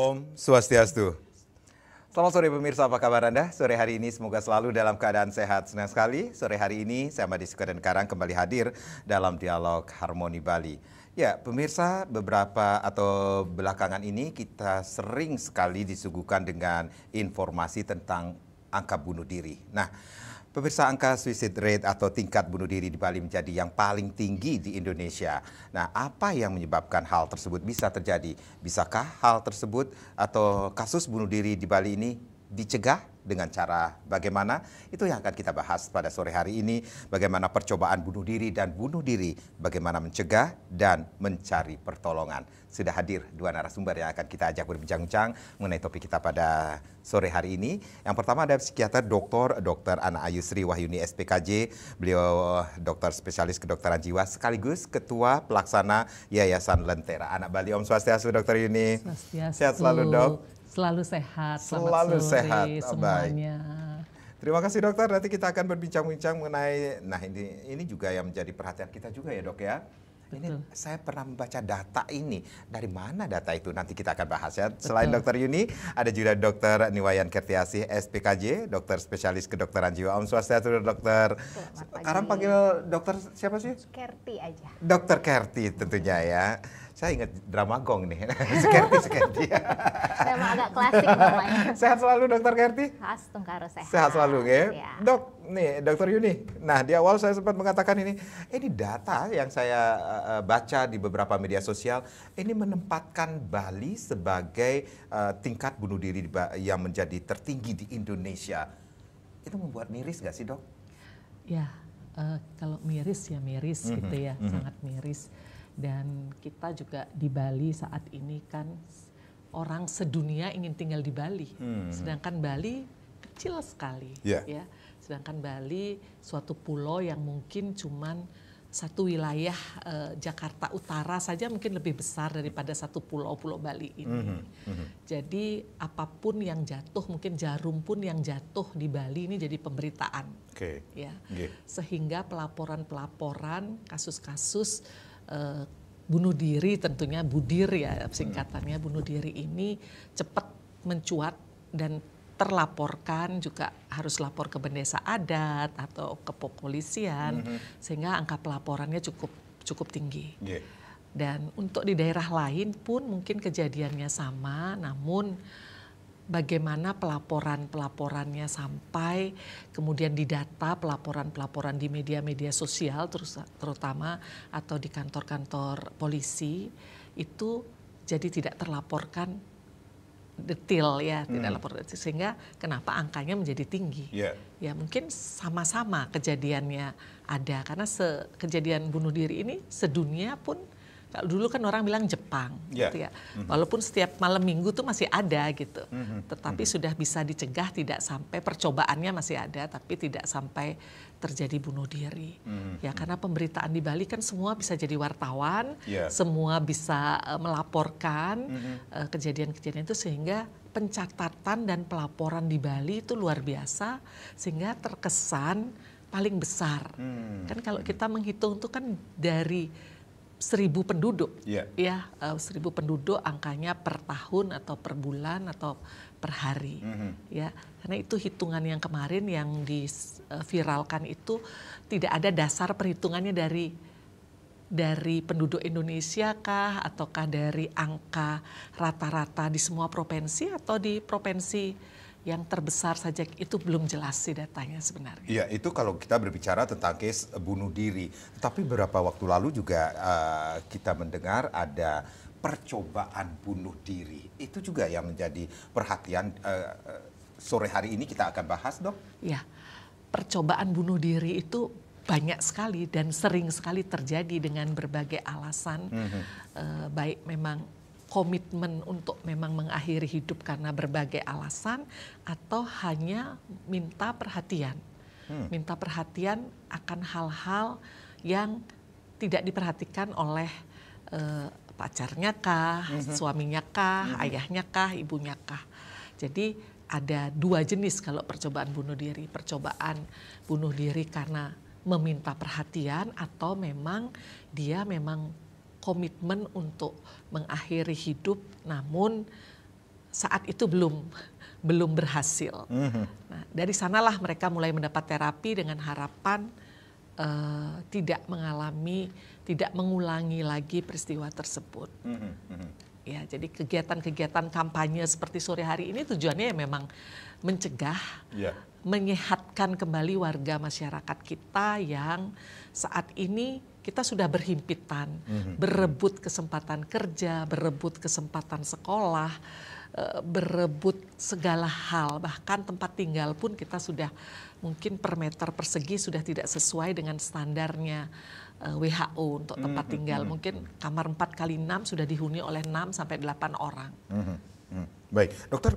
Om Swastiastu. Selamat sore pemirsa, apa kabar Anda? Sore hari ini semoga selalu dalam keadaan sehat. Senang sekali sore hari ini saya Madi Sukadan Karang kembali hadir dalam dialog Harmoni Bali. Ya pemirsa, beberapa atau belakangan ini kita sering sekali disuguhkan dengan informasi tentang angka bunuh diri. Nah, pemirsa, angka suicide rate atau tingkat bunuh diri di Bali menjadi yang paling tinggi di Indonesia. Nah, apa yang menyebabkan hal tersebut bisa terjadi? Bisakah hal tersebut atau kasus bunuh diri di Bali ini dicegah dengan cara bagaimana? Itu yang akan kita bahas pada sore hari ini. Bagaimana percobaan bunuh diri dan bunuh diri, bagaimana mencegah dan mencari pertolongan. Sudah hadir dua narasumber yang akan kita ajak berbincang-bincang mengenai topik kita pada sore hari ini. Yang pertama ada psikiater Dr. Ana Ayu Sri Wahyuni SPKJ. Beliau dokter spesialis kedokteran jiwa sekaligus ketua pelaksana Yayasan Lentera Anak Bali. Om Swastiastu, Dr. Yuni. Swastiastu. Sehat selalu, Dok. Selalu sehat. Selalu sore sehat. semuanya. Baik. Terima kasih dokter. Nanti kita akan berbincang-bincang mengenai, nah ini juga yang menjadi perhatian kita juga ya dok ya. Ini saya pernah membaca data ini. Dari mana data itu? Nanti kita akan bahas ya. Selain Dr. Yuni, ada juga Dr. Niwayan Kertiasih SPKJ, dokter spesialis kedokteran jiwa. Om Swastiastu, dokter. Sekarang panggil dokter siapa sih? Kerti aja. Dokter Kerti tentunya ya. Saya ingat drama gong nih, Kerti. Memang agak klasik namanya. Sehat selalu Dokter Kerti? Khas Tungkaro sehat. Sehat selalu ya. Ya. Dok, nih Dokter Yuni. Nah di awal saya sempat mengatakan ini data yang saya baca di beberapa media sosial, ini menempatkan Bali sebagai tingkat bunuh diri yang menjadi tertinggi di Indonesia. Itu membuat miris nggak sih dok? Ya, kalau miris ya miris gitu ya, sangat miris. Dan kita juga di Bali saat ini kan orang sedunia ingin tinggal di Bali, sedangkan Bali kecil sekali, ya. Sedangkan Bali suatu pulau yang mungkin cuman satu wilayah Jakarta Utara saja mungkin lebih besar daripada satu pulau Bali ini. Jadi apapun yang jatuh, mungkin jarum pun yang jatuh di Bali ini jadi pemberitaan, ya. Sehingga pelaporan kasus-kasus bunuh diri, tentunya budir ya singkatannya, bunuh diri ini cepat mencuat dan terlaporkan, juga harus lapor ke desa adat atau ke kepolisian, sehingga angka pelaporannya cukup tinggi. Dan untuk di daerah lain pun mungkin kejadiannya sama, namun bagaimana pelaporannya sampai kemudian didata pelaporan di media sosial terutama atau di kantor-kantor polisi itu jadi tidak terlaporkan detail ya, tidak lapor detail, sehingga kenapa angkanya menjadi tinggi. Ya mungkin sama-sama kejadiannya ada, karena kejadian bunuh diri ini sedunia pun. Kalau dulu kan orang bilang Jepang, gitu ya. Walaupun setiap malam minggu tuh masih ada gitu, tetapi sudah bisa dicegah, tidak sampai percobaannya masih ada, tapi tidak sampai terjadi bunuh diri. Ya karena pemberitaan di Bali kan semua bisa jadi wartawan, semua bisa melaporkan kejadian-kejadian itu, sehingga pencatatan dan pelaporan di Bali itu luar biasa, sehingga terkesan paling besar. Kan kalau kita menghitung itu kan dari 1.000 penduduk, ya 1.000 penduduk angkanya per tahun atau per bulan atau per hari, ya karena itu hitungan yang kemarin yang diviralkan itu tidak ada dasar perhitungannya dari penduduk Indonesia kah, ataukah dari angka rata-rata di semua provinsi atau di provinsi yang terbesar saja, itu belum jelas sih datanya sebenarnya. Iya, itu kalau kita berbicara tentang case bunuh diri. Tapi beberapa waktu lalu juga kita mendengar ada percobaan bunuh diri. Itu juga yang menjadi perhatian sore hari ini kita akan bahas, dok. Ya, percobaan bunuh diri itu banyak sekali dan sering sekali terjadi dengan berbagai alasan. Baik memang komitmen untuk memang mengakhiri hidup karena berbagai alasan, atau hanya minta perhatian. Minta perhatian akan hal-hal yang tidak diperhatikan oleh pacarnya kah, suaminya kah, ayahnya kah, ibunya kah. Jadi ada dua jenis kalau percobaan bunuh diri. Percobaan bunuh diri karena meminta perhatian, atau memang dia memang komitmen untuk mengakhiri hidup, namun saat itu belum berhasil. Nah, dari sanalah mereka mulai mendapat terapi dengan harapan tidak mengulangi lagi peristiwa tersebut. Ya, jadi kegiatan-kegiatan kampanye seperti sore hari ini tujuannya ya memang mencegah, menyehatkan kembali warga masyarakat kita yang saat ini kita sudah berhimpitan, berebut kesempatan kerja, berebut kesempatan sekolah, berebut segala hal, bahkan tempat tinggal pun kita sudah mungkin per meter persegi sudah tidak sesuai dengan standarnya WHO untuk tempat tinggal. Mungkin kamar 4x6 sudah dihuni oleh 6 sampai 8 orang. Baik, dokter,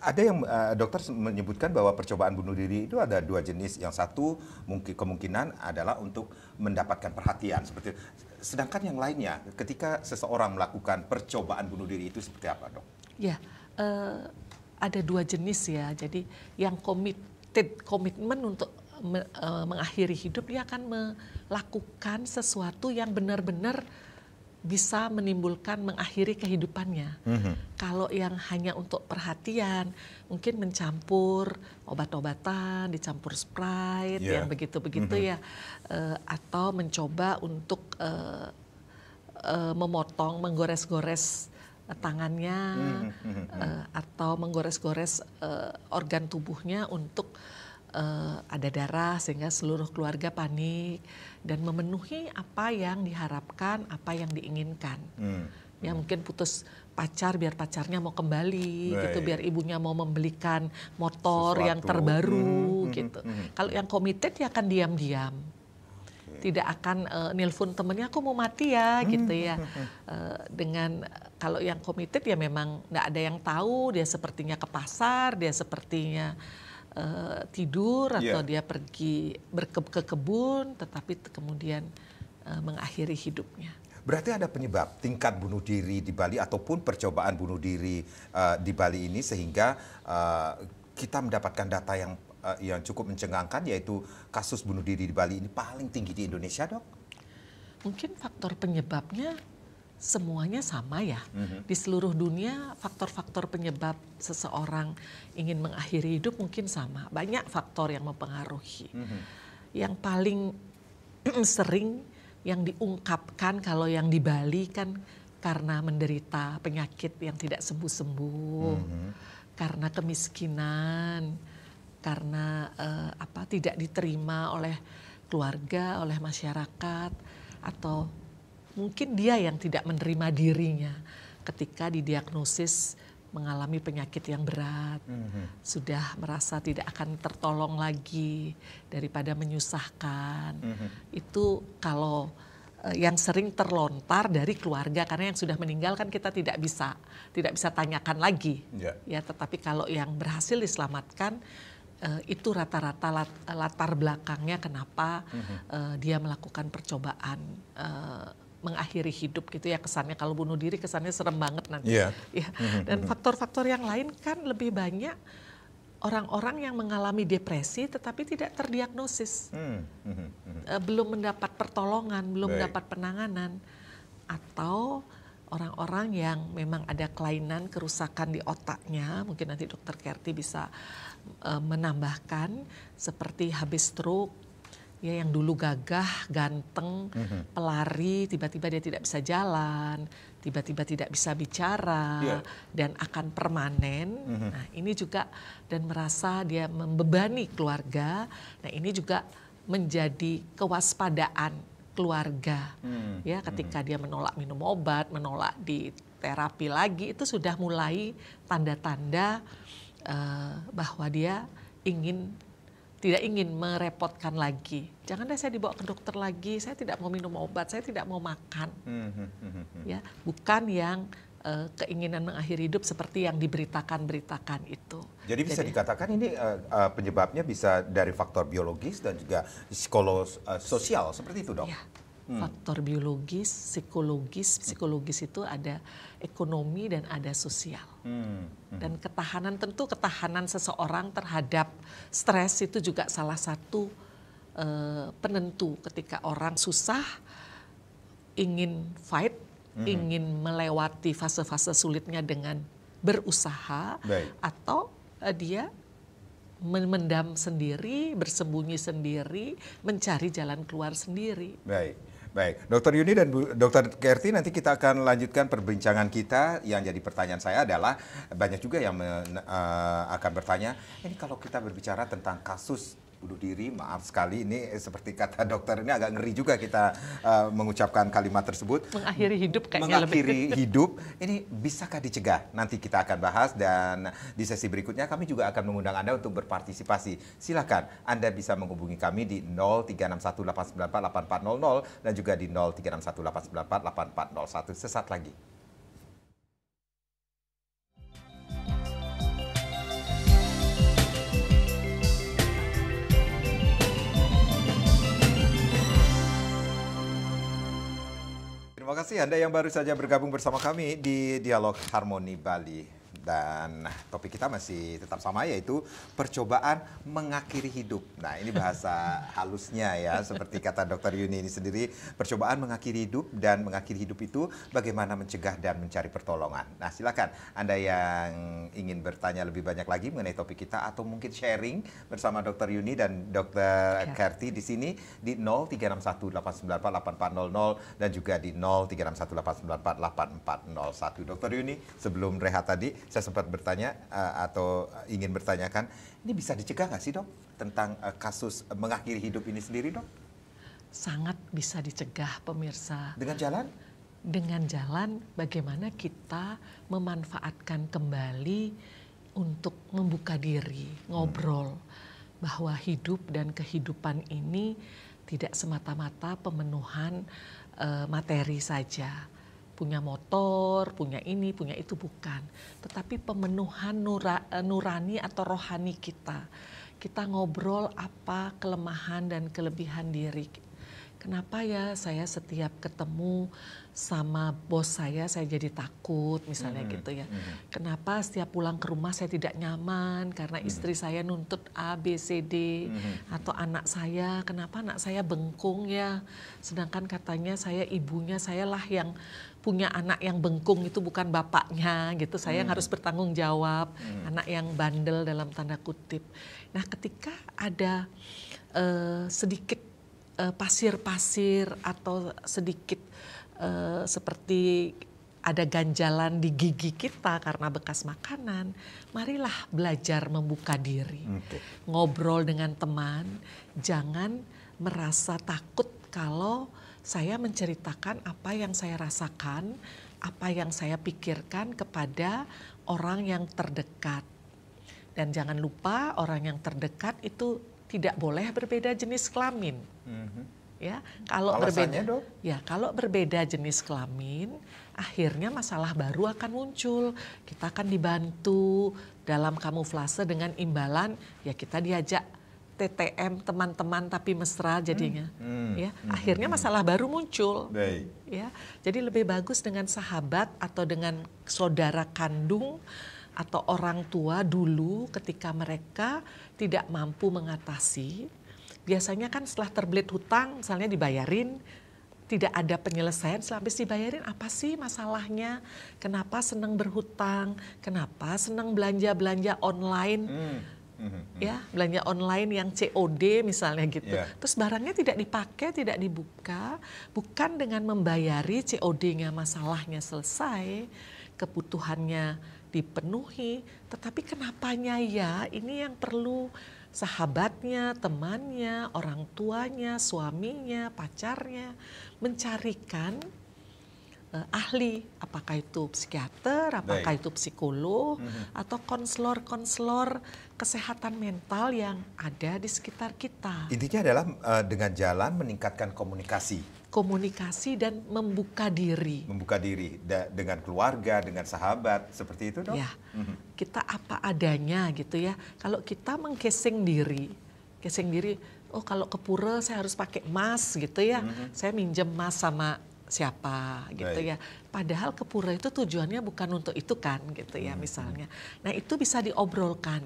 ada yang dokter menyebutkan bahwa percobaan bunuh diri itu ada 2 jenis. Yang satu mungkin kemungkinan adalah untuk mendapatkan perhatian seperti. Sedangkan yang lainnya, ketika seseorang melakukan percobaan bunuh diri itu seperti apa, dok? Ya, ada 2 jenis ya. Jadi yang komitmen untuk mengakhiri hidup, dia akan melakukan sesuatu yang benar-benar bisa menimbulkan mengakhiri kehidupannya. Kalau yang hanya untuk perhatian, mungkin mencampur obat-obatan, dicampur Sprite, yang begitu-begitu ya, atau mencoba untuk memotong, menggores-gores tangannya, atau menggores-gores organ tubuhnya untuk ada darah sehingga seluruh keluarga panik dan memenuhi apa yang diharapkan, apa yang diinginkan. Ya mungkin putus pacar biar pacarnya mau kembali gitu, biar ibunya mau membelikan motor yang terbaru gitu. Kalau yang committed ya akan diam-diam. Tidak akan nelpon temennya, aku mau mati ya gitu ya. Dengan kalau yang committed ya memang nggak ada yang tahu, dia sepertinya ke pasar, dia sepertinya tidur atau dia pergi ke kebun, tetapi kemudian mengakhiri hidupnya. Berarti ada penyebab tingkat bunuh diri di Bali ataupun percobaan bunuh diri di Bali ini sehingga kita mendapatkan data yang cukup mencengangkan, yaitu kasus bunuh diri di Bali ini paling tinggi di Indonesia, dok? Mungkin faktor penyebabnya semuanya sama ya. Di seluruh dunia faktor-faktor penyebab seseorang ingin mengakhiri hidup mungkin sama. Banyak faktor yang mempengaruhi. Yang paling sering yang diungkapkan kalau yang di Bali kan karena menderita penyakit yang tidak sembuh-sembuh, karena kemiskinan, karena tidak diterima oleh keluarga, oleh masyarakat, atau mungkin dia yang tidak menerima dirinya ketika didiagnosis mengalami penyakit yang berat, sudah merasa tidak akan tertolong lagi daripada menyusahkan. Itu kalau yang sering terlontar dari keluarga, karena yang sudah meninggal kan kita tidak bisa tanyakan lagi. Ya, tetapi kalau yang berhasil diselamatkan, itu rata-rata latar belakangnya kenapa dia melakukan percobaan mengakhiri hidup gitu ya. Kesannya kalau bunuh diri kesannya serem banget nanti. Ya. Dan faktor-faktor yang lain kan lebih banyak orang-orang yang mengalami depresi tetapi tidak terdiagnosis, belum mendapat pertolongan, belum mendapat penanganan, atau orang-orang yang memang ada kelainan, kerusakan di otaknya. Mungkin nanti Dokter Kerti bisa menambahkan seperti habis stroke, ya yang dulu gagah, ganteng, pelari, tiba-tiba dia tidak bisa jalan, tiba-tiba tidak bisa bicara, dan akan permanen. Nah ini juga, dan merasa dia membebani keluarga. Nah ini juga menjadi kewaspadaan keluarga. Ya ketika dia menolak minum obat, menolak di terapi lagi, itu sudah mulai tanda-tanda bahwa dia tidak ingin merepotkan lagi. Jangan deh saya dibawa ke dokter lagi, saya tidak mau minum obat, saya tidak mau makan. Ya, bukan yang keinginan mengakhiri hidup seperti yang diberitakan itu. Jadi bisa dikatakan ini penyebabnya bisa dari faktor biologis dan juga sosial, seperti itu, dok? Ya, faktor biologis, psikologis itu ada ekonomi dan ada sosial. Dan tentu ketahanan seseorang terhadap stres itu juga salah satu penentu ketika orang susah, ingin fight, ingin melewati fase-fase sulitnya dengan berusaha, atau dia memendam sendiri, bersembunyi sendiri, mencari jalan keluar sendiri. Baik, Dr. Yuni dan Dr. Kerti, nanti kita akan lanjutkan perbincangan kita. Yang jadi pertanyaan saya adalah, banyak juga yang akan bertanya, ini kalau kita berbicara tentang kasus bunuh diri, maaf sekali, ini seperti kata dokter, ini agak ngeri juga kita mengucapkan kalimat tersebut. Mengakhiri hidup kayaknya mengakhiri hidup, ini bisakah dicegah? Nanti kita akan bahas, dan di sesi berikutnya kami juga akan mengundang Anda untuk berpartisipasi. Silakan, Anda bisa menghubungi kami di 0361894800 dan juga di 0361894801. Sesaat lagi. Terima kasih Anda yang baru saja bergabung bersama kami di Dialog Harmoni Bali. Dan topik kita masih tetap sama, yaitu percobaan mengakhiri hidup. Nah, ini bahasa halusnya ya, seperti kata Dr. Yuni ini sendiri, percobaan mengakhiri hidup, dan mengakhiri hidup itu bagaimana mencegah dan mencari pertolongan. Nah, silakan Anda yang ingin bertanya lebih banyak lagi mengenai topik kita, atau mungkin sharing bersama Dr. Yuni dan Dr. Kerti di sini di 0361894800 dan juga di 0361894801. Dr. Yuni, sebelum rehat tadi, saya sempat bertanya atau ingin bertanyakan, ini bisa dicegah nggak sih, Dok, tentang kasus mengakhiri hidup ini sendiri, Dok? Sangat bisa dicegah, pemirsa. Dengan jalan? Dengan jalan bagaimana kita memanfaatkan kembali untuk membuka diri, ngobrol, bahwa hidup dan kehidupan ini tidak semata-mata pemenuhan materi saja. Punya motor, punya ini, punya itu, bukan. Tetapi pemenuhan nurani atau rohani kita. Kita ngobrol apa kelemahan dan kelebihan diri. Kenapa ya saya setiap ketemu sama bos saya jadi takut, misalnya gitu ya. Kenapa setiap pulang ke rumah saya tidak nyaman karena istri saya nuntut A, B, C, D. Atau anak saya, kenapa anak saya bengkung ya. Sedangkan katanya saya ibunya, sayalah yang punya anak yang bengkung, itu bukan bapaknya gitu. Saya yang harus bertanggung jawab, anak yang bandel dalam tanda kutip. Nah, ketika ada sedikit pasir-pasir atau sedikit seperti ada ganjalan di gigi kita karena bekas makanan, marilah belajar membuka diri. Ngobrol dengan teman, jangan merasa takut kalau saya menceritakan apa yang saya rasakan, apa yang saya pikirkan kepada orang yang terdekat. Dan jangan lupa, orang yang terdekat itu tidak boleh berbeda jenis kelamin. Ya, kalau kalau berbeda jenis kelamin, akhirnya masalah baru akan muncul. Kita akan dibantu dalam kamuflase dengan imbalan, ya kita diajak TTM teman-teman tapi mesra jadinya. Ya, akhirnya masalah baru muncul. Ya, jadi lebih bagus dengan sahabat atau dengan saudara kandung atau orang tua dulu ketika mereka tidak mampu mengatasi. Biasanya kan setelah terbelit hutang, misalnya dibayarin, tidak ada penyelesaian, setelah habis dibayarin apa sih masalahnya? Kenapa senang berhutang? Kenapa senang belanja-belanja online? Ya, belanja online yang COD misalnya gitu. Terus barangnya tidak dipakai, tidak dibuka, bukan dengan membayari COD-nya masalahnya selesai, kebutuhannya dipenuhi, tetapi kenapanya ya, ini yang perlu sahabatnya, temannya, orang tuanya, suaminya, pacarnya mencarikan ahli, apakah itu psikiater, apakah itu psikolog, atau konselor-konselor kesehatan mental yang ada di sekitar kita. Intinya adalah dengan jalan meningkatkan komunikasi dan membuka diri. Membuka diri dengan keluarga, dengan sahabat, seperti itu, Dok? Ya, kita apa adanya gitu ya. Kalau kita mengcasing diri, oh kalau ke pura saya harus pakai emas gitu ya. Saya minjem emas sama siapa gitu ya. Padahal ke pura itu tujuannya bukan untuk itu kan gitu ya misalnya. Nah, itu bisa diobrolkan.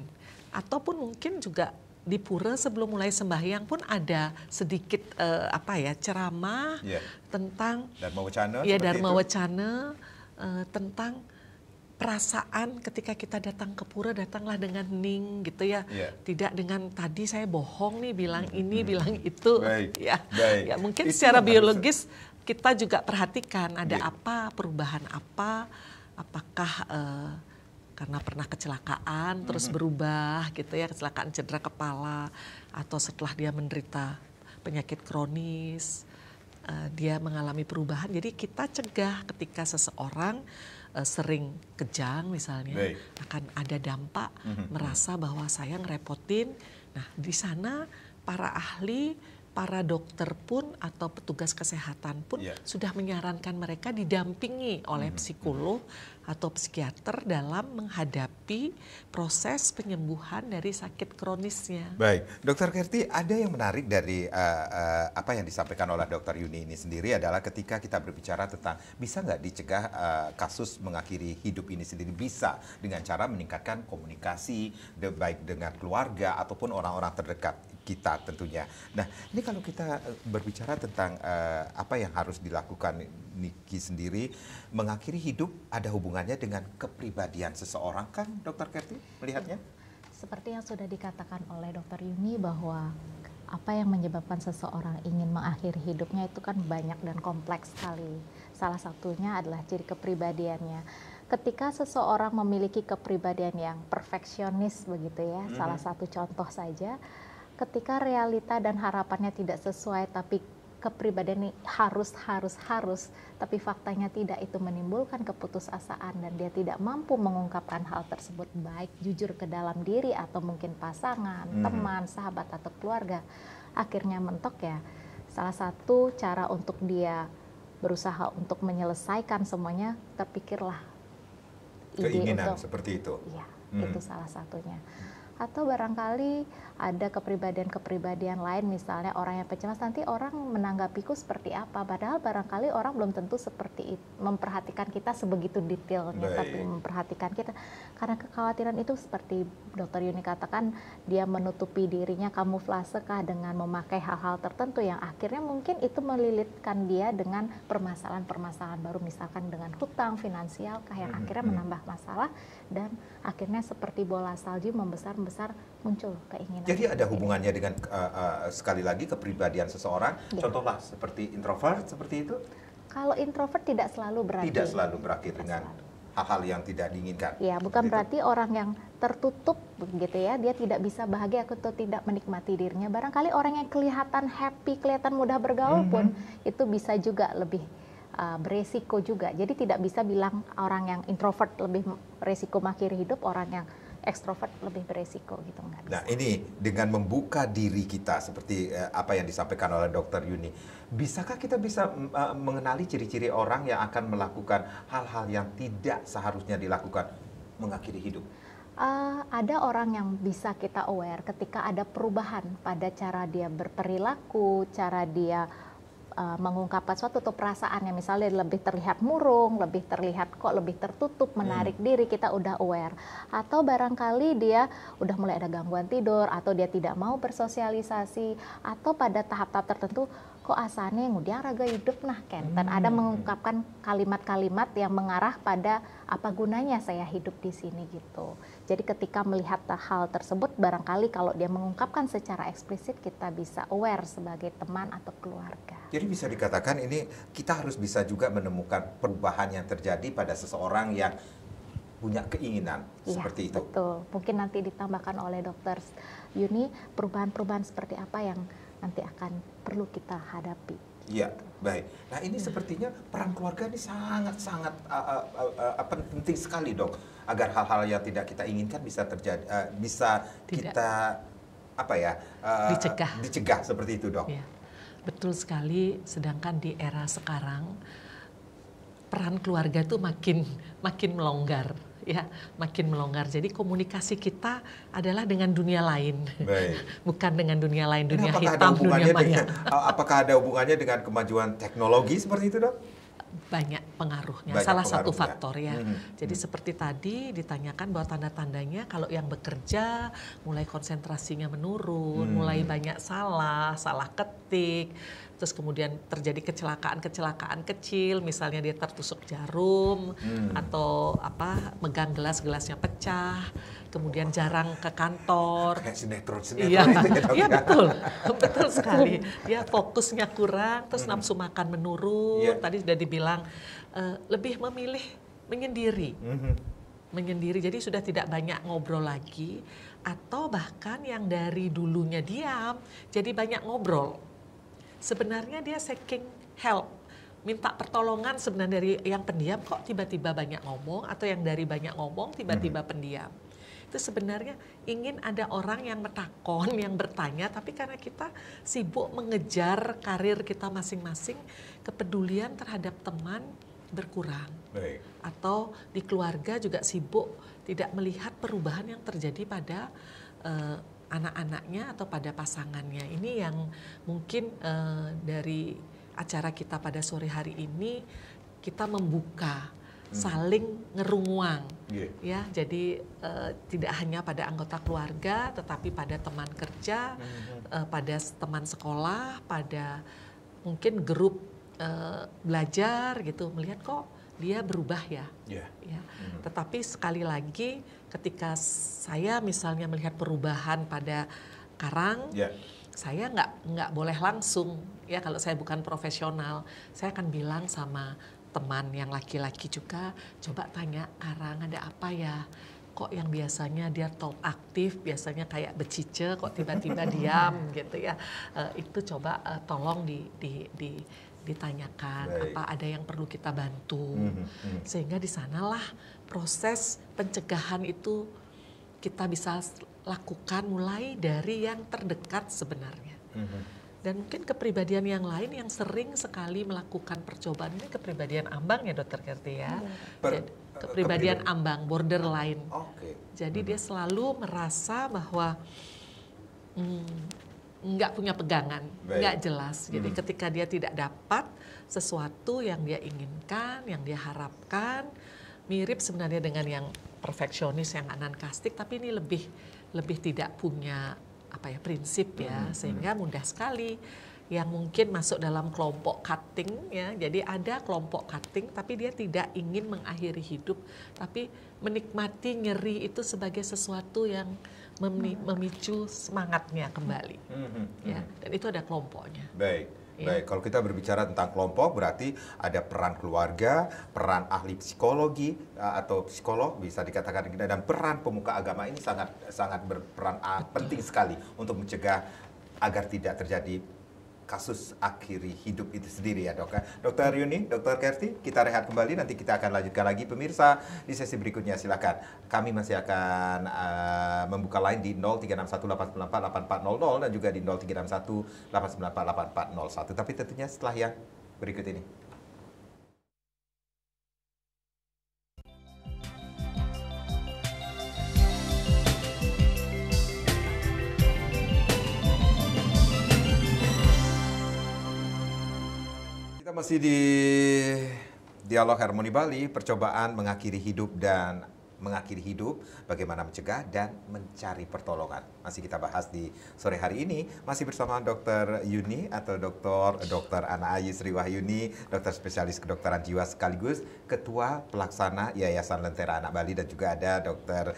Ataupun mungkin juga di pura sebelum mulai sembahyang pun ada sedikit ceramah tentang Dharma Wacana, Dharma Wacana tentang perasaan ketika kita datang ke pura, datanglah dengan hening gitu ya. Tidak dengan tadi saya bohong nih bilang ini, bilang itu. Baik. Ya. Baik. Ya mungkin Itu secara yang biologis kita juga perhatikan ada apa, perubahan apa, apakah karena pernah kecelakaan terus berubah gitu ya, kecelakaan cedera kepala, atau setelah dia menderita penyakit kronis, dia mengalami perubahan. Jadi kita cegah ketika seseorang sering kejang misalnya, akan ada dampak merasa bahwa saya ngerepotin. Nah di sana para ahli, para dokter pun atau petugas kesehatan pun sudah menyarankan mereka didampingi oleh psikolog atau psikiater dalam menghadapi proses penyembuhan dari sakit kronisnya. Baik, Dokter Kerti, ada yang menarik dari apa yang disampaikan oleh Dokter Yuni ini sendiri adalah ketika kita berbicara tentang bisa nggak dicegah kasus mengakhiri hidup ini sendiri, bisa dengan cara meningkatkan komunikasi baik dengan keluarga ataupun orang-orang terdekat kita tentunya. Nah, ini kalau kita berbicara tentang apa yang harus dilakukan Niki sendiri, mengakhiri hidup ada hubungannya dengan kepribadian seseorang kan, Dokter Kerti melihatnya? Seperti yang sudah dikatakan oleh Dokter Yuni bahwa apa yang menyebabkan seseorang ingin mengakhiri hidupnya itu kan banyak dan kompleks sekali. Salah satunya adalah ciri kepribadiannya. Ketika seseorang memiliki kepribadian yang perfeksionis begitu ya, salah satu contoh saja, ketika realita dan harapannya tidak sesuai tapi kepribadian ini harus, tapi faktanya tidak, itu menimbulkan keputusasaan dan dia tidak mampu mengungkapkan hal tersebut baik jujur ke dalam diri atau mungkin pasangan, teman, sahabat atau keluarga. Akhirnya mentok ya. Salah satu cara untuk dia berusaha untuk menyelesaikan semuanya, terpikirlah keinginan seperti itu. Iya, itu salah satunya. Atau barangkali ada kepribadian-kepribadian lain, misalnya orang yang pecemas, nanti orang menanggapiku seperti apa, padahal barangkali orang belum tentu seperti itu, memperhatikan kita sebegitu detailnya, tapi memperhatikan kita karena kekhawatiran itu seperti Dokter Yuni katakan, dia menutupi dirinya, kamuflasekah dengan memakai hal-hal tertentu yang akhirnya mungkin itu melilitkan dia dengan permasalahan-permasalahan baru, misalkan dengan hutang finansialkah yang akhirnya menambah masalah dan akhirnya seperti bola salju membesar muncul keinginan. Jadi ada hubungannya dengan sekali lagi kepribadian seseorang, contohlah seperti introvert seperti itu? Kalau introvert tidak selalu berakhir. Tidak selalu berakhir dengan hal-hal yang tidak diinginkan. Ya, bukan berarti orang yang tertutup begitu ya, dia tidak bisa bahagia atau tidak menikmati dirinya. Barangkali orang yang kelihatan happy, kelihatan mudah bergaul pun itu bisa juga lebih beresiko juga. Jadi tidak bisa bilang orang yang introvert lebih beresiko mengakhiri hidup, orang yang ekstrovert lebih beresiko gitu, nggak bisa. Nah ini dengan membuka diri kita seperti apa yang disampaikan oleh Dokter Yuni, bisakah kita bisa mengenali ciri-ciri orang yang akan melakukan hal-hal yang tidak seharusnya dilakukan mengakhiri hidup? Ada orang yang bisa kita aware ketika ada perubahan pada cara dia berperilaku, cara dia mengungkapkan suatu atau perasaannya, misalnya lebih terlihat murung, lebih terlihat kok lebih tertutup, menarik diri, kita udah aware. Atau barangkali dia udah mulai ada gangguan tidur, atau dia tidak mau bersosialisasi, atau pada tahap-tahap tertentu kok asalnya ngudiang raga hidup nah kenten. Ada mengungkapkan kalimat-kalimat yang mengarah pada apa gunanya saya hidup di sini gitu. Jadi ketika melihat hal tersebut, barangkali kalau dia mengungkapkan secara eksplisit, kita bisa aware sebagai teman atau keluarga. Jadi bisa dikatakan ini kita harus bisa juga menemukan perubahan yang terjadi pada seseorang yang punya keinginan seperti itu. Betul. Mungkin nanti ditambahkan oleh Dokter Yuni perubahan-perubahan seperti apa yang nanti akan perlu kita hadapi. Iya, baik. Nah ini sepertinya peran keluarga ini sangat-sangat penting sekali, Dok, agar hal-hal yang tidak kita inginkan bisa terjadi, bisa kita dicegah seperti itu, Dok. Ya, betul sekali. Sedangkan di era sekarang peran keluarga itu makin melonggar. Ya, makin melonggar. Jadi komunikasi kita adalah dengan dunia lain, bukan dengan dunia lain, dunia hitam, dunia maya. Apakah ada hubungannya dengan kemajuan teknologi seperti itu, Dok? banyak pengaruhnya. Banyak Salah satu pengaruhnya. faktor ya. Jadi seperti tadi ditanyakan bahwa tanda-tandanya kalau yang bekerja mulai konsentrasinya menurun, mulai banyak salah ketik, terus kemudian terjadi kecelakaan kecil, misalnya dia tertusuk jarum atau megang gelasnya pecah, kemudian jarang ke kantor. Kayak sinetron Iya, itu ya, Dok, iya ya? betul sekali. Ya fokusnya kurang, terus nafsu makan menurun. Iya. Tadi sudah dibilang lebih memilih menyendiri, menyendiri. Jadi sudah tidak banyak ngobrol lagi, atau bahkan yang dari dulunya diam, jadi banyak ngobrol. Sebenarnya dia seeking help, minta pertolongan sebenarnya dari yang pendiam kok tiba-tiba banyak ngomong, atau yang dari banyak ngomong tiba-tiba pendiam. Itu sebenarnya ingin ada orang yang bertakon, yang bertanya, tapi karena kita sibuk mengejar karir kita masing-masing, kepedulian terhadap teman berkurang. Baik. Atau di keluarga juga sibuk tidak melihat perubahan yang terjadi pada anak-anaknya atau pada pasangannya. Ini yang mungkin dari acara kita pada sore hari ini kita membuka, saling ngerunguang, ya. Jadi tidak hanya pada anggota keluarga, tetapi pada teman kerja, pada teman sekolah, pada mungkin grup belajar gitu, melihat kok dia berubah ya. Ya. Tetapi sekali lagi ketika saya misalnya melihat perubahan pada Karang, saya nggak boleh langsung ya, kalau saya bukan profesional, saya akan bilang sama teman yang laki-laki juga, coba tanya Karang ada apa ya, kok yang biasanya dia talk aktif, biasanya kayak becice, kok tiba-tiba diam gitu ya. Itu coba tolong ditanyakan. Baik. Apa ada yang perlu kita bantu, sehingga di sanalah proses pencegahan itu kita bisa lakukan mulai dari yang terdekat sebenarnya. Dan mungkin kepribadian yang lain yang sering sekali melakukan percobaan ini kepribadian ambang ya Dokter Kerti ya. Kepribadian ambang, borderline. Jadi dia selalu merasa bahwa nggak punya pegangan, nggak jelas. Jadi ketika dia tidak dapat sesuatu yang dia inginkan, yang dia harapkan, mirip sebenarnya dengan yang perfeksionis, yang anankastik, tapi ini lebih tidak punya prinsip ya, sehingga mudah sekali yang mungkin masuk dalam kelompok cutting ya. Jadi ada kelompok cutting, tapi dia tidak ingin mengakhiri hidup, tapi menikmati nyeri itu sebagai sesuatu yang memicu semangatnya kembali. Ya, dan itu ada kelompoknya. Baik. Kalau kita berbicara tentang kelompok, berarti ada peran keluarga, peran ahli psikologi atau psikolog bisa dikatakan, dan peran pemuka agama ini sangat berperan penting sekali untuk mencegah agar tidak terjadi kasus akhiri hidup itu sendiri ya dok. Dokter Yuni, Dokter Kerti, kita rehat kembali, nanti kita akan lanjutkan lagi pemirsa di sesi berikutnya, silakan. Kami masih akan membuka line di 0361894800 dan juga di 0361894801, tapi tentunya setelah yang berikut ini. Masih di Dialog Harmoni Bali, percobaan mengakhiri hidup bagaimana mencegah dan mencari pertolongan. Masih kita bahas di sore hari ini, masih bersama Dr. Yuni atau Dr. Ana Ayu Sri Wahyuni, dokter spesialis kedokteran jiwa sekaligus Ketua Pelaksana Yayasan Lentera Anak Bali, dan juga ada Dr.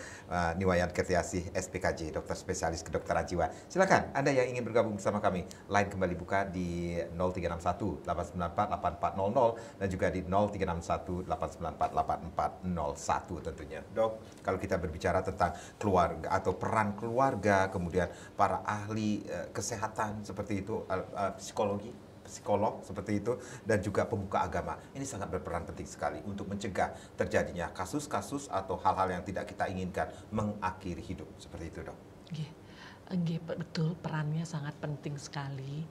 Niwayan Kertiasih SPKJ, dokter spesialis kedokteran jiwa. Silakan Anda yang ingin bergabung bersama kami, line kembali buka di 0361-894-8400 dan juga di 0361-894-8401 tentunya. Dok, kalau kita berbicara tentang keluarga atau peran keluarga, kemudian para ahli kesehatan seperti itu, psikolog seperti itu, dan juga pemuka agama, ini sangat berperan penting sekali untuk mencegah terjadinya kasus-kasus atau hal-hal yang tidak kita inginkan mengakhiri hidup seperti itu, dok. Betul, perannya sangat penting sekali.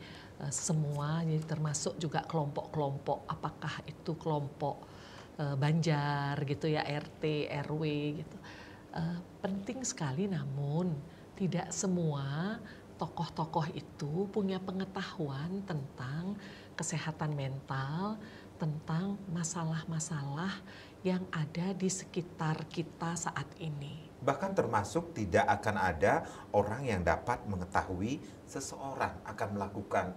Semua, jadi termasuk juga kelompok-kelompok, apakah itu kelompok Banjar gitu ya, RT, RW gitu. Penting sekali, namun tidak semua tokoh-tokoh itu punya pengetahuan tentang kesehatan mental, tentang masalah-masalah yang ada di sekitar kita saat ini. Bahkan termasuk tidak akan ada orang yang dapat mengetahui seseorang akan melakukan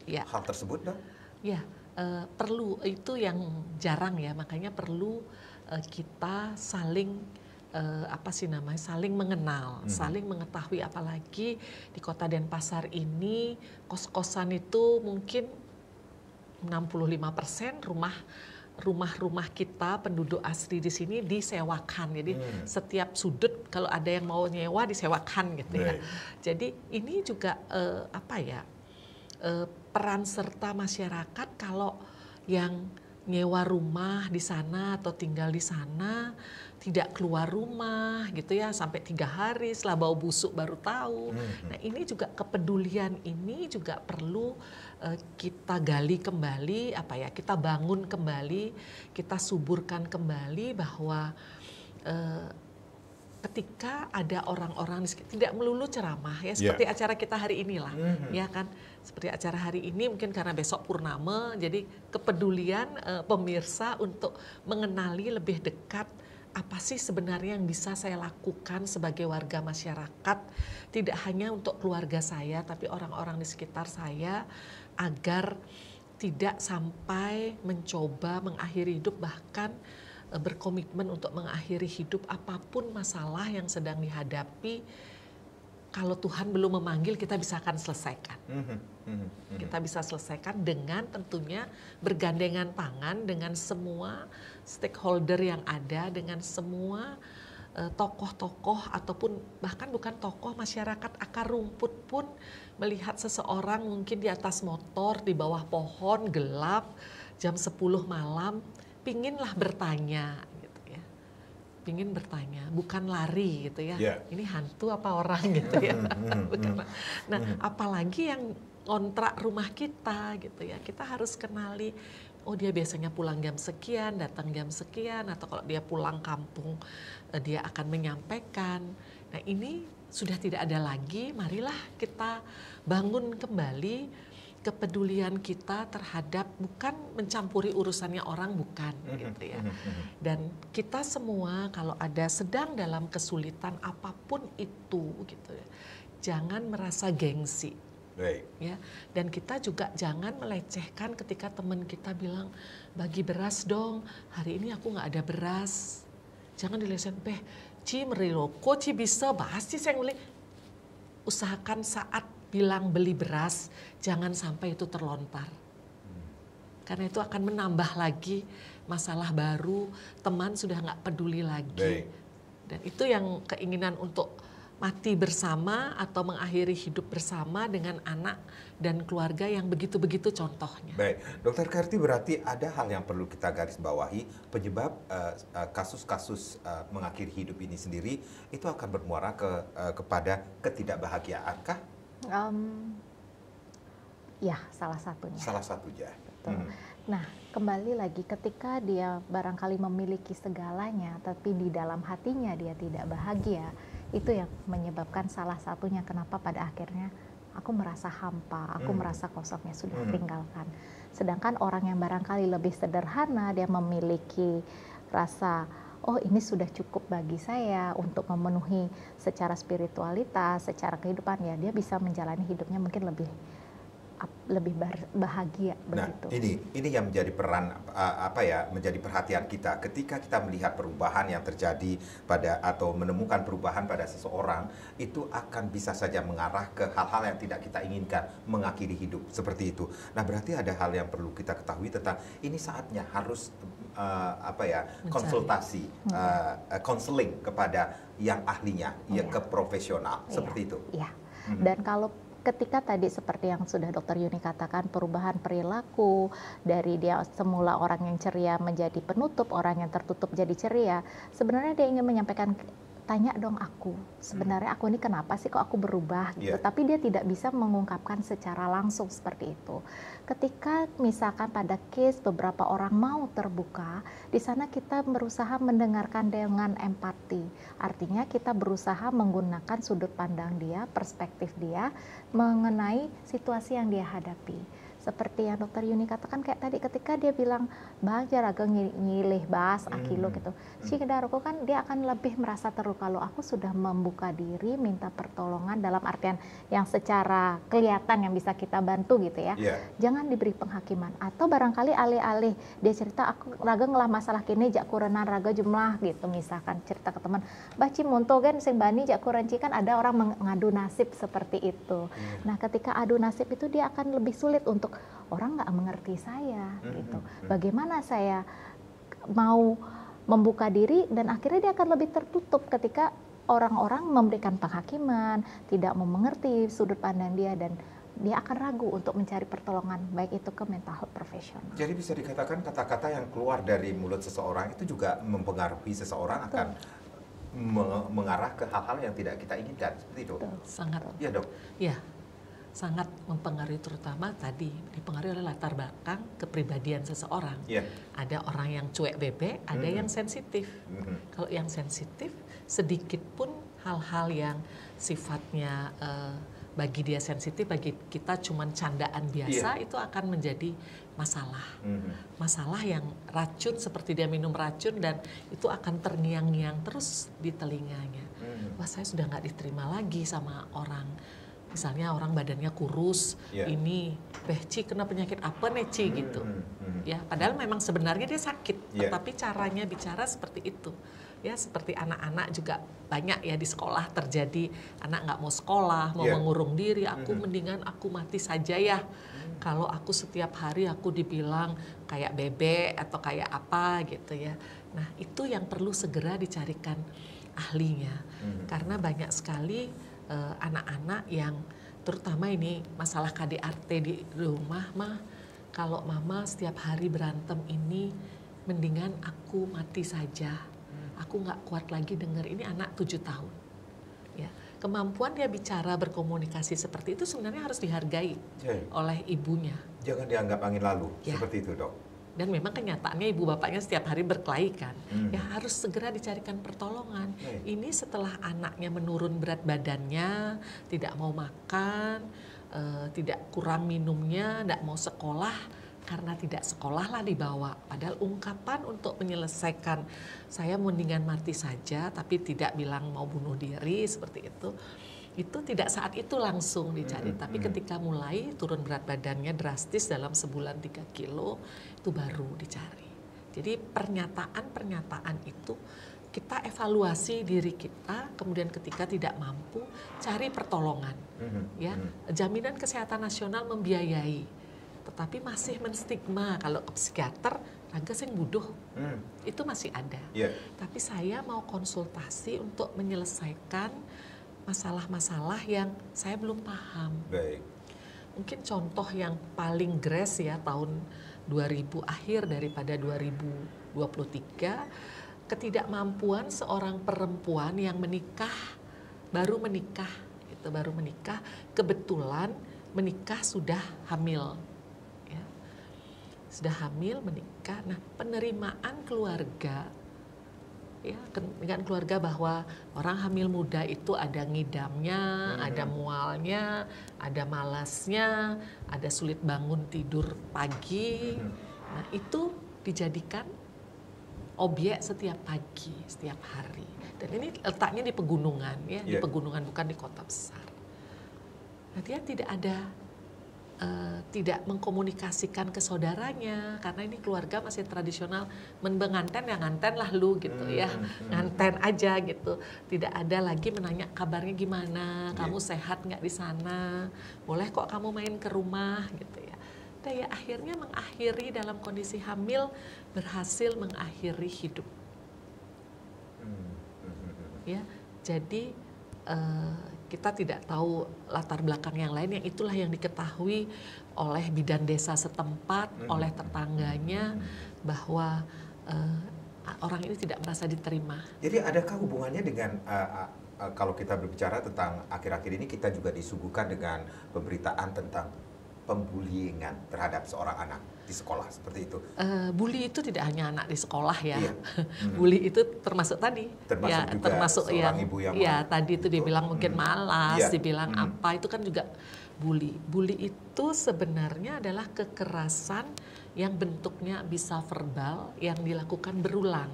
hal tersebut, Dok? Ya, perlu, itu yang jarang ya, makanya perlu kita saling saling mengenal, saling mengetahui, apalagi di Kota Denpasar ini kos-kosan itu mungkin 65% rumah-rumah kita penduduk asli di sini disewakan. Jadi setiap sudut kalau ada yang mau nyewa disewakan gitu ya. Jadi ini juga peran serta masyarakat kalau yang nyewa rumah di sana atau tinggal di sana tidak keluar rumah gitu ya sampai 3 hari setelah bau busuk baru tahu. Nah ini juga kepedulian ini juga perlu kita gali kembali, kita bangun kembali, kita suburkan kembali bahwa ketika ada orang-orang tidak melulu ceramah ya seperti acara kita hari inilah ya kan, seperti acara hari ini mungkin karena besok purnama, jadi kepedulian pemirsa untuk mengenali lebih dekat apa sih sebenarnya yang bisa saya lakukan sebagai warga masyarakat, tidak hanya untuk keluarga saya tapi orang-orang di sekitar saya, agar tidak sampai mencoba mengakhiri hidup, bahkan berkomitmen untuk mengakhiri hidup apapun masalah yang sedang dihadapi. Kalau Tuhan belum memanggil, kita bisa akan selesaikan. Kita bisa selesaikan dengan tentunya bergandengan tangan dengan semua stakeholder yang ada, dengan semua tokoh-tokoh ataupun bahkan bukan tokoh, masyarakat akar rumput pun melihat seseorang mungkin di atas motor, di bawah pohon, gelap, jam 10 malam, pinginlah bertanya gitu ya. Pingin bertanya, bukan lari gitu ya. Ini hantu apa orang gitu ya. Nah, apalagi yang kontrak rumah kita gitu ya. Kita harus kenali, oh dia biasanya pulang jam sekian, datang jam sekian, atau kalau dia pulang kampung dia akan menyampaikan. Nah, ini sudah tidak ada lagi, marilah kita bangun kembali kepedulian kita terhadap, bukan mencampuri urusannya orang, bukan gitu ya. Dan kita semua kalau ada sedang dalam kesulitan apapun itu gitu ya, jangan merasa gengsi. Ya, dan kita juga jangan melecehkan ketika teman kita bilang, bagi beras dong, hari ini aku nggak ada beras. Jangan dilesehin, Ci meriloko, Ci bisa bahas Ci saya beli. Usahakan saat bilang beli beras, jangan sampai itu terlontar. Karena itu akan menambah lagi masalah baru, teman sudah nggak peduli lagi. Dan itu yang keinginan untuk mati bersama atau mengakhiri hidup bersama dengan anak dan keluarga yang begitu-begitu contohnya. Baik, Dokter Kerti, berarti ada hal yang perlu kita garis bawahi, penyebab kasus-kasus mengakhiri hidup ini sendiri itu akan bermuara kepada ketidakbahagiaankah? Ya, salah satunya. Salah satunya. Betul. Nah, kembali lagi ketika dia barangkali memiliki segalanya, tapi di dalam hatinya dia tidak bahagia, itu yang menyebabkan salah satunya kenapa pada akhirnya aku merasa hampa, aku merasa kosongnya sudah tinggalkan. Sedangkan orang yang barangkali lebih sederhana, dia memiliki rasa, oh ini sudah cukup bagi saya untuk memenuhi secara spiritualitas, secara kehidupan, ya dia bisa menjalani hidupnya mungkin lebih bahagia begitu. Nah, ini yang menjadi peran menjadi perhatian kita ketika kita melihat perubahan yang terjadi atau menemukan perubahan pada seseorang, itu akan bisa saja mengarah ke hal-hal yang tidak kita inginkan, mengakhiri hidup seperti itu. Nah, berarti ada hal yang perlu kita ketahui tentang ini, saatnya harus konsultasi, konseling kepada yang ahlinya, ke profesional seperti itu. Iya. Dan kalau ketika tadi seperti yang sudah Dokter Yuni katakan, perubahan perilaku dari dia semula orang yang ceria menjadi penutup, orang yang tertutup jadi ceria, sebenarnya dia ingin menyampaikan, tanya dong aku, sebenarnya aku ini kenapa sih kok aku berubah gitu. Tapi dia tidak bisa mengungkapkan secara langsung seperti itu. Ketika misalkan pada case beberapa orang mau terbuka, di sana kita berusaha mendengarkan dengan empati. Artinya kita berusaha menggunakan sudut pandang dia, perspektif dia mengenai situasi yang dia hadapi. seperti yang Dokter Yuni katakan kayak tadi ketika dia bilang bahagia raga ngilih bahas akilo gitu. Cikidaruku kan dia akan lebih merasa terluka, kalau aku sudah membuka diri minta pertolongan dalam artian yang secara kelihatan yang bisa kita bantu gitu ya. Jangan diberi penghakiman, atau barangkali alih-alih dia cerita aku raga ngelah masalah kini jak kurenan raga jumlah gitu, misalkan cerita ke teman baci munto kan sing bani jak kurenci, kan ada orang mengadu nasib seperti itu. Nah ketika adu nasib itu dia akan lebih sulit untuk orang nggak mengerti saya gitu. Bagaimana saya mau membuka diri, dan akhirnya dia akan lebih tertutup ketika orang-orang memberikan penghakiman, tidak mau mengerti sudut pandang dia, dan dia akan ragu untuk mencari pertolongan baik itu ke mental health profesional. Jadi bisa dikatakan kata-kata yang keluar dari mulut seseorang itu juga mempengaruhi seseorang. Betul. Akan mengarah ke hal-hal yang tidak kita inginkan, seperti itu. Betul. Sangat. Ya dok. Ya, sangat mempengaruhi, terutama tadi dipengaruhi oleh latar belakang kepribadian seseorang. Ada orang yang cuek bebek, ada yang sensitif. Kalau yang sensitif, sedikit pun hal-hal yang sifatnya bagi dia sensitif, bagi kita cuman candaan biasa, itu akan menjadi masalah. Masalah yang racun, seperti dia minum racun dan itu akan terngiang-ngiang terus di telinganya. Wah, saya sudah nggak diterima lagi sama orang. Misalnya orang badannya kurus, ini, Ci kena penyakit apa nih Ci gitu. Ya, padahal memang sebenarnya dia sakit, tetapi caranya bicara seperti itu. Ya, seperti anak-anak juga banyak ya di sekolah terjadi, anak nggak mau sekolah, mau mengurung diri, aku mendingan aku mati saja ya. Kalau aku setiap hari aku dibilang kayak bebek atau kayak apa gitu ya. Nah, itu yang perlu segera dicarikan ahlinya. Karena banyak sekali anak-anak yang terutama ini masalah KDRT di rumah mah, kalau mama setiap hari berantem ini mendingan aku mati saja, aku nggak kuat lagi dengar. Ini anak 7 tahun ya, kemampuan dia bicara berkomunikasi seperti itu sebenarnya harus dihargai oleh ibunya, jangan dianggap angin lalu seperti itu dok. Dan memang kenyataannya ibu bapaknya setiap hari berkelahi kan, ya harus segera dicarikan pertolongan. Ini setelah anaknya menurun berat badannya, tidak mau makan, tidak kurang minumnya, tidak mau sekolah, karena tidak sekolah lah dibawa. Padahal ungkapan untuk menyelesaikan, saya mendingan mati saja, tapi tidak bilang mau bunuh diri seperti itu tidak saat itu langsung dicari, tapi ketika mulai turun berat badannya drastis dalam sebulan 3 kilo, itu baru dicari. Jadi pernyataan-pernyataan itu kita evaluasi diri kita, kemudian ketika tidak mampu cari pertolongan. Ya, Jaminan Kesehatan Nasional membiayai, tetapi masih menstigma kalau ke psikiater raga sing buduh, itu masih ada. Tapi saya mau konsultasi untuk menyelesaikan masalah-masalah yang saya belum paham. Mungkin contoh yang paling gres ya, tahun 2000 akhir daripada 2023, ketidakmampuan seorang perempuan yang baru menikah, kebetulan menikah sudah hamil. Ya. Sudah hamil, menikah, nah penerimaan keluarga, ya, dengan keluarga bahwa orang hamil muda itu ada ngidamnya, ada mualnya, ada malasnya, ada sulit bangun tidur pagi. Nah, itu dijadikan objek setiap pagi, setiap hari. Dan ini letaknya di pegunungan, ya, di pegunungan, bukan di kota besar. Nah, dia tidak mengkomunikasikan ke saudaranya, karena ini keluarga masih tradisional, menganten ya nganten lah lu gitu ya, nganten aja gitu, tidak ada lagi menanya kabarnya gimana, kamu sehat nggak di sana, boleh kok kamu main ke rumah gitu ya. Dan ya akhirnya mengakhiri dalam kondisi hamil, berhasil mengakhiri hidup. Ya, jadi kita tidak tahu latar belakang yang lain, yang itulah yang diketahui oleh bidan desa setempat, oleh tetangganya, bahwa orang ini tidak merasa diterima. Jadi adakah hubungannya dengan kalau kita berbicara tentang akhir-akhir ini, kita juga disuguhkan dengan pemberitaan tentang pembuliingan terhadap seorang anak di sekolah seperti itu? Bully itu tidak hanya anak di sekolah ya. Iya. Bully itu termasuk tadi, Termasuk ya, juga termasuk seorang yang, ibu yang ya tadi itu dibilang mungkin malas, Iya. dibilang apa, itu kan juga bully. Bully itu sebenarnya adalah kekerasan yang bentuknya bisa verbal, yang dilakukan berulang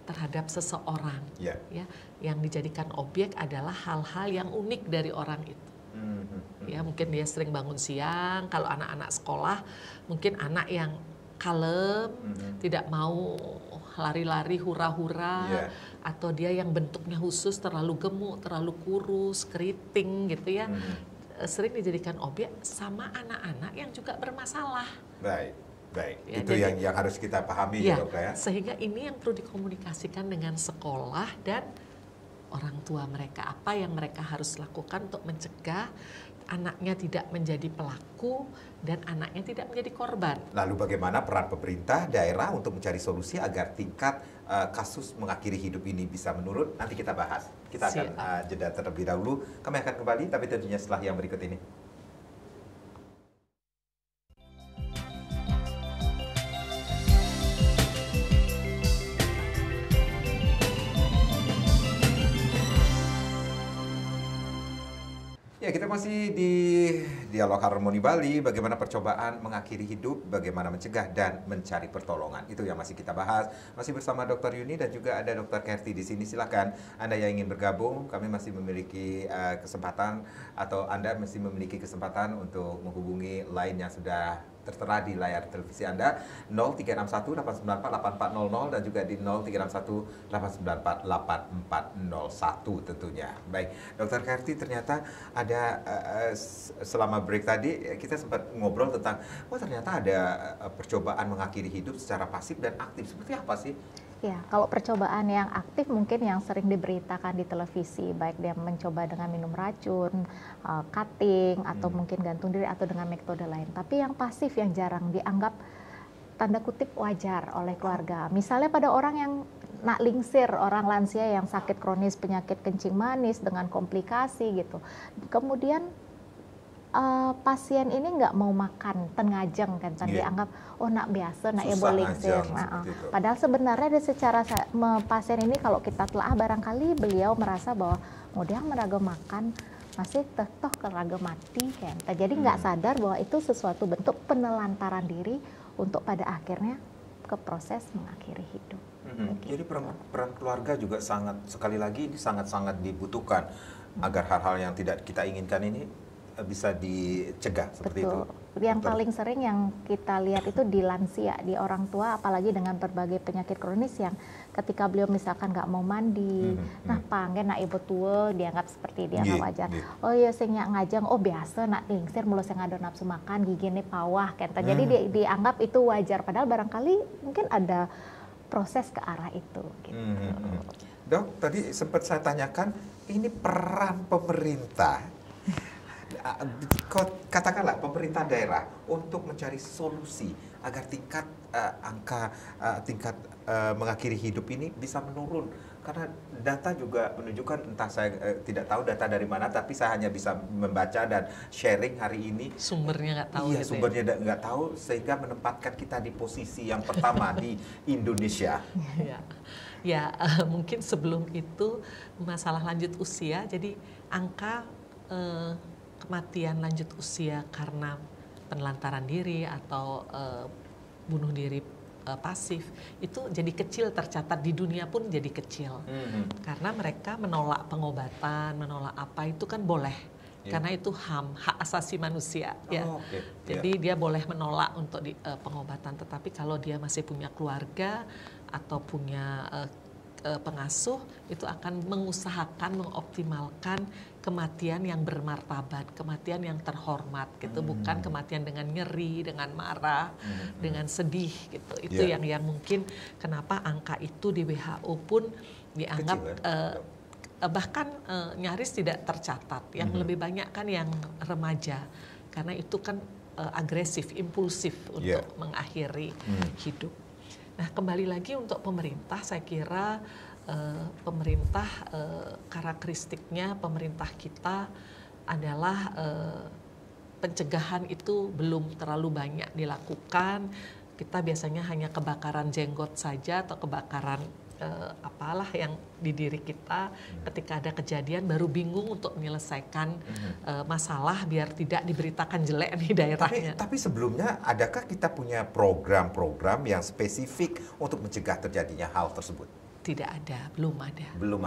terhadap seseorang. Iya. Ya, yang dijadikan objek adalah hal-hal yang unik dari orang itu. Ya, mungkin dia sering bangun siang. Kalau anak-anak sekolah, mungkin anak yang kalem, tidak mau lari-lari hura-hura, Yeah. atau dia yang bentuknya khusus, terlalu gemuk, terlalu kurus, keriting gitu ya. Sering dijadikan objek sama anak-anak yang juga bermasalah. Baik. Ya, Itu jadi- yang harus kita pahami ya, Dok ya. Sehingga ini yang perlu dikomunikasikan dengan sekolah dan orang tua mereka, apa yang mereka harus lakukan untuk mencegah anaknya tidak menjadi pelaku dan anaknya tidak menjadi korban. Lalu bagaimana peran pemerintah daerah untuk mencari solusi agar tingkat kasus mengakhiri hidup ini bisa menurun? Nanti kita bahas. Kita akan jeda terlebih dahulu. Kami akan kembali, tapi tentunya setelah yang berikut ini. Ya, kita masih di Dialog Harmoni Bali, bagaimana percobaan mengakhiri hidup, bagaimana mencegah dan mencari pertolongan. Itu yang masih kita bahas. Masih bersama Dr. Yuni dan juga ada Dr. Kerti di sini. Silakan Anda yang ingin bergabung, kami masih memiliki kesempatan atau Anda masih memiliki kesempatan untuk menghubungi line yang sudah tertera di layar televisi Anda 0361-894-8400 dan juga di 0361-894-8401 tentunya. Baik, Dr. Kerti, ternyata ada selama break tadi kita sempat ngobrol tentang ternyata ada percobaan mengakhiri hidup secara pasif dan aktif. Seperti apa sih? Ya, kalau percobaan yang aktif mungkin yang sering diberitakan di televisi, baik dia mencoba dengan minum racun, cutting, atau mungkin gantung diri atau dengan metode lain. Tapi yang pasif yang jarang dianggap tanda kutip wajar oleh keluarga. Misalnya pada orang yang nak lingsir, orang lansia yang sakit kronis penyakit kencing manis dengan komplikasi gitu. Kemudian pasien ini nggak mau makan tengajeng kan, dianggap nak biasa, nak ya boleh lingsir. Padahal sebenarnya secara pasien ini kalau kita telah barangkali beliau merasa bahwa dia meraga makan masih toh keraga mati kan. Jadi nggak sadar bahwa itu sesuatu bentuk penelantaran diri untuk pada akhirnya ke proses mengakhiri hidup. Jadi peran keluarga juga sekali lagi ini sangat-sangat dibutuhkan agar hal-hal yang tidak kita inginkan ini bisa dicegah seperti itu. Yang paling sering yang kita lihat itu di lansia, di orang tua, apalagi dengan berbagai penyakit kronis yang ketika beliau misalkan nggak mau mandi, pangen nak ibu tua dianggap seperti dia nggak wajar. Oh iya sing ngajeng, biasa nak lingsir mulu sing ada nafsu makan, giginya pawah kan. Jadi dianggap itu wajar, padahal barangkali mungkin ada proses ke arah itu. Gitu. Dok, tadi sempat saya tanyakan, ini peran pemerintah. Katakanlah pemerintah daerah untuk mencari solusi agar tingkat mengakhiri hidup ini bisa menurun, karena data juga menunjukkan, entah saya tidak tahu data dari mana, tapi saya hanya bisa membaca dan sharing hari ini. Sumbernya nggak tahu. Iya, sumbernya nggak tahu, sehingga menempatkan kita di posisi yang pertama di Indonesia. Ya, mungkin sebelum itu masalah lanjut usia, jadi angka kematian lanjut usia karena penelantaran diri atau bunuh diri pasif itu jadi kecil, tercatat di dunia pun jadi kecil. Karena mereka menolak pengobatan, menolak apa itu kan boleh. Karena itu hak asasi manusia ya. Jadi dia boleh menolak untuk pengobatan, tetapi kalau dia masih punya keluarga atau punya pengasuh, itu akan mengusahakan mengoptimalkan kematian yang bermartabat, kematian yang terhormat gitu, bukan kematian dengan nyeri, dengan marah, dengan sedih gitu. Itu yang mungkin kenapa angka itu di WHO pun dianggap kecil, bahkan nyaris tidak tercatat. Yang lebih banyak kan yang remaja, karena itu kan agresif, impulsif untuk mengakhiri hidup. Nah, kembali lagi untuk pemerintah, saya kira pemerintah karakteristiknya pemerintah kita adalah pencegahan itu belum terlalu banyak dilakukan. Kita biasanya hanya kebakaran jenggot saja atau kebakaran apalah yang di diri kita, ketika ada kejadian baru bingung untuk menyelesaikan masalah biar tidak diberitakan jelek di daerahnya. Tapi sebelumnya adakah kita punya program-program yang spesifik untuk mencegah terjadinya hal tersebut? Tidak ada, belum ada. Belum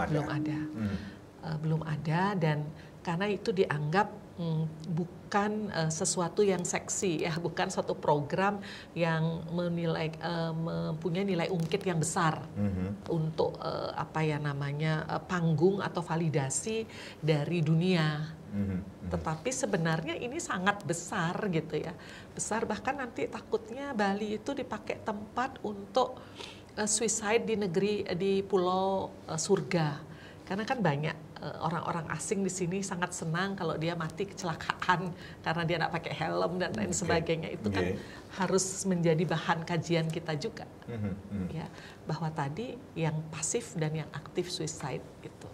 ada, dan karena itu dianggap bukan sesuatu yang seksi ya, bukan suatu program yang mempunyai nilai ungkit yang besar untuk panggung atau validasi dari dunia. Tetapi sebenarnya ini sangat besar gitu ya, besar, bahkan nanti takutnya Bali itu dipakai tempat untuk suicide di pulau surga. Karena kan banyak orang-orang asing di sini sangat senang kalau dia mati kecelakaan karena dia tidak pakai helm dan lain sebagainya. Itu kan harus menjadi bahan kajian kita juga, ya, bahwa tadi yang pasif dan yang aktif suicide itu.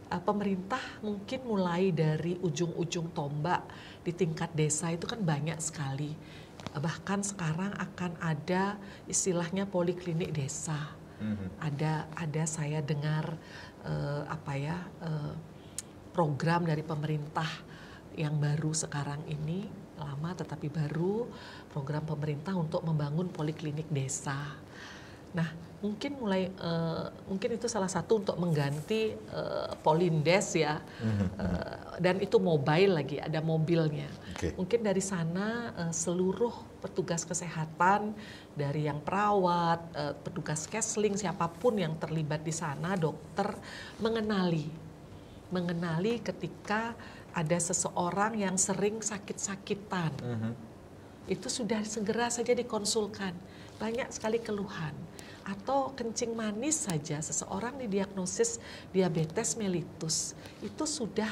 Pemerintah mungkin mulai dari ujung-ujung tombak di tingkat desa itu kan banyak sekali. Bahkan sekarang akan ada istilahnya poliklinik desa. Ada saya dengar program dari pemerintah yang baru sekarang ini, lama tetapi baru, program pemerintah untuk membangun poliklinik desa. Nah, mungkin itu salah satu untuk mengganti Polindes ya, dan itu mobile lagi, ada mobilnya. Mungkin dari sana seluruh petugas kesehatan, dari yang perawat, petugas Kesling, siapapun yang terlibat di sana, dokter, mengenali ketika ada seseorang yang sering sakit-sakitan. Itu sudah segera saja dikonsulkan. Banyak sekali keluhan. Atau kencing manis saja, seseorang didiagnosis diabetes mellitus, itu sudah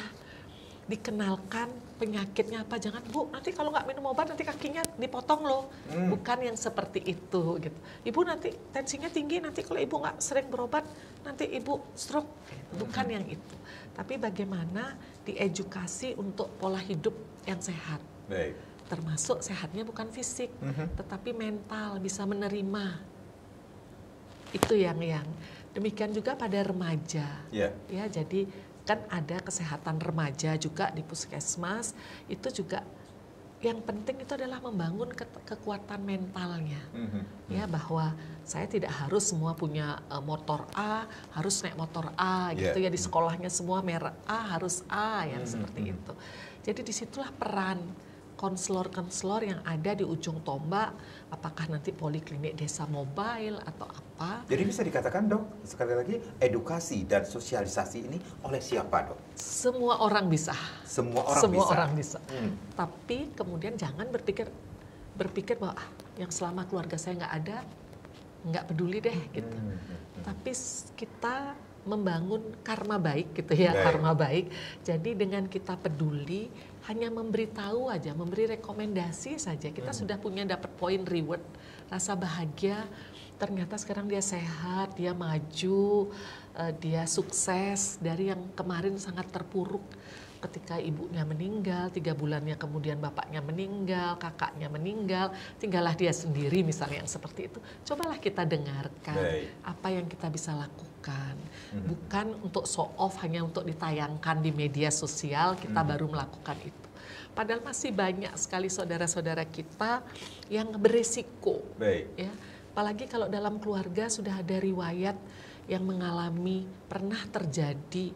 dikenalkan penyakitnya apa. Jangan, Bu, nanti kalau nggak minum obat nanti kakinya dipotong loh. Bukan yang seperti itu gitu. Ibu nanti tensinya tinggi, nanti kalau ibu nggak sering berobat nanti ibu stroke. Bukan yang itu. Tapi bagaimana diedukasi untuk pola hidup yang sehat. Baik. Termasuk sehatnya bukan fisik, tetapi mental, bisa menerima. Itu yang demikian juga pada remaja. Ya, jadi kan ada kesehatan remaja juga di puskesmas. Itu juga yang penting itu adalah membangun kekuatan mentalnya. Ya, bahwa saya tidak harus semua punya motor A, harus naik motor A gitu ya, di sekolahnya semua merek A harus A, yang seperti itu. Jadi disitulah peran konselor-konselor yang ada di ujung tombak, apakah nanti poliklinik desa mobile atau apa. Jadi bisa dikatakan, Dok, sekali lagi, edukasi dan sosialisasi ini oleh siapa, Dok? Semua orang bisa. Semua orang bisa. Tapi kemudian jangan berpikir bahwa yang selama keluarga saya nggak ada, nggak peduli deh gitu. Tapi kita membangun karma baik gitu ya, karma baik. Jadi dengan kita peduli, hanya memberitahu aja, memberi rekomendasi saja, kita sudah punya dapat poin reward, rasa bahagia. Ternyata sekarang dia sehat, dia maju, dia sukses dari yang kemarin sangat terpuruk. Ketika ibunya meninggal, 3 bulannya kemudian bapaknya meninggal, kakaknya meninggal, tinggallah dia sendiri misalnya, yang seperti itu. Cobalah kita dengarkan apa yang kita bisa lakukan. Bukan untuk show off, hanya untuk ditayangkan di media sosial, kita baru melakukan itu. Padahal masih banyak sekali saudara-saudara kita yang beresiko. Ya. Apalagi kalau dalam keluarga sudah ada riwayat yang mengalami, pernah terjadi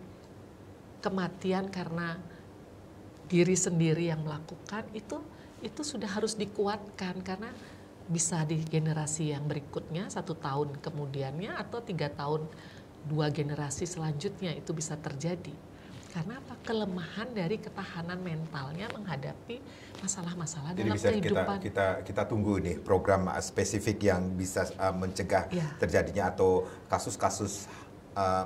kematian karena diri sendiri yang melakukan, itu sudah harus dikuatkan, karena bisa di generasi yang berikutnya 1 tahun kemudiannya atau 3 tahun 2 generasi selanjutnya itu bisa terjadi. Karena apa? Kelemahan dari ketahanan mentalnya menghadapi masalah-masalah dalam kehidupan. Jadi bisa kita tunggu nih program spesifik yang bisa mencegah terjadinya atau kasus-kasus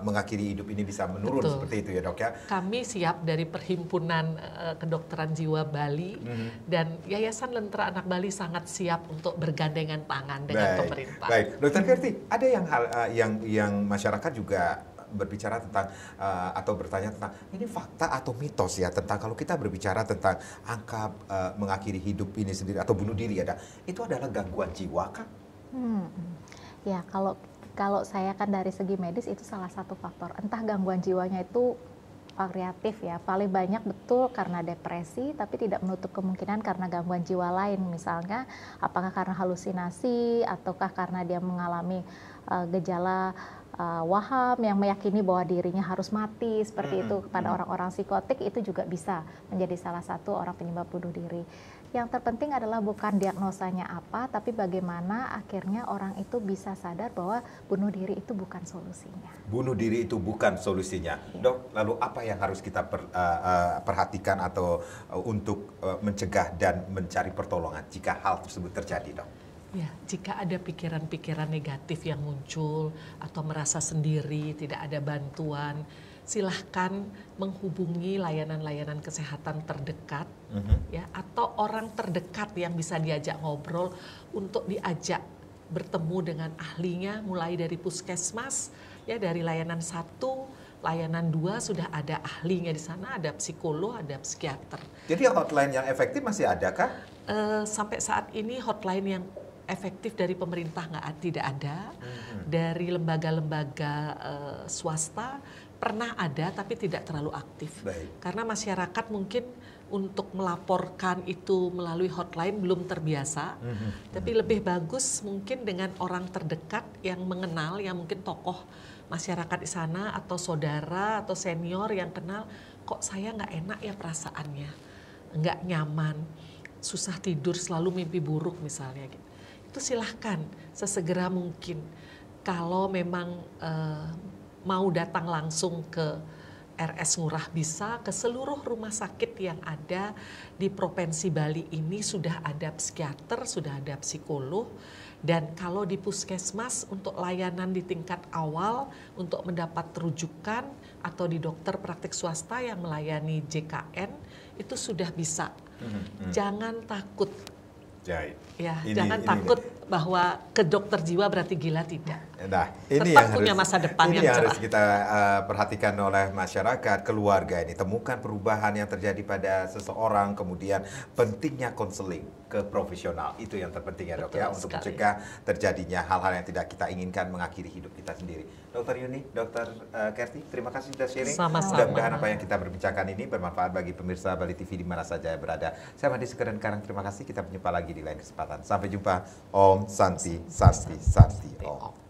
mengakhiri hidup ini bisa menurun. Betul. Seperti itu ya, Dok ya. Kami siap dari Perhimpunan Kedokteran Jiwa Bali dan Yayasan Lentera Anak Bali sangat siap untuk bergandengan tangan dengan pemerintah. Baik, Dokter Kerti, ada yang masyarakat juga berbicara tentang atau bertanya tentang ini fakta atau mitos ya, tentang kalau kita berbicara tentang angka mengakhiri hidup ini sendiri atau bunuh diri ada, itu adalah gangguan jiwa kah? Ya, kalau saya kan dari segi medis itu salah satu faktor. Entah gangguan jiwanya itu variatif ya, paling banyak betul karena depresi, tapi tidak menutup kemungkinan karena gangguan jiwa lain, misalnya apakah karena halusinasi ataukah karena dia mengalami gejala waham yang meyakini bahwa dirinya harus mati seperti itu. Pada orang-orang psikotik itu juga bisa menjadi salah satu orang penyebab bunuh diri. Yang terpenting adalah bukan diagnosanya apa, tapi bagaimana akhirnya orang itu bisa sadar bahwa bunuh diri itu bukan solusinya. Bunuh diri itu bukan solusinya. Ya. Dok, lalu apa yang harus kita perhatikan atau untuk mencegah dan mencari pertolongan jika hal tersebut terjadi, Dok? Ya, jika ada pikiran-pikiran negatif yang muncul atau merasa sendiri, tidak ada bantuan, silahkan menghubungi layanan-layanan kesehatan terdekat, ya, atau orang terdekat yang bisa diajak ngobrol untuk diajak bertemu dengan ahlinya, mulai dari puskesmas, ya, dari layanan 1, layanan 2 sudah ada ahlinya di sana, ada psikolog, ada psikiater. Jadi hotline yang efektif masih ada kah? Sampai saat ini hotline yang efektif dari pemerintah tidak ada, dari lembaga-lembaga swasta pernah ada tapi tidak terlalu aktif. Baik. Karena masyarakat mungkin untuk melaporkan itu melalui hotline belum terbiasa, tapi lebih bagus mungkin dengan orang terdekat yang mengenal, yang mungkin tokoh masyarakat di sana atau saudara atau senior yang kenal, kok saya nggak enak ya perasaannya, nggak nyaman, susah tidur, selalu mimpi buruk misalnya gitu. Itu silahkan sesegera mungkin. Kalau memang mau datang langsung ke RS Ngurah bisa, ke seluruh rumah sakit yang ada di Provinsi Bali ini sudah ada psikiater, sudah ada psikolog. Dan kalau di puskesmas untuk layanan di tingkat awal untuk mendapat rujukan atau di dokter praktik swasta yang melayani JKN itu sudah bisa. Jangan takut. Ya, jangan takut bahwa ke dokter jiwa berarti gila, tidak. Nah, ini tetap punya masa depan yang cerah. Harus kita perhatikan oleh masyarakat, keluarga ini. Temukan perubahan yang terjadi pada seseorang, kemudian pentingnya konseling ke profesional. Itu yang terpenting ya, Dok, ya, untuk mencegah terjadinya hal-hal yang tidak kita inginkan mengakhiri hidup kita sendiri. Dr. Yuni, Dr. Kerti, terima kasih sudah sharing. Sama-sama. Mudah-mudahan apa yang kita berbincangkan ini bermanfaat bagi pemirsa Bali TV di mana saja berada. Saya Madi Sekeran Karang, terima kasih. Kita berjumpa lagi di lain kesempatan. Sampai jumpa. Om Santi, Santi, Santi, Om.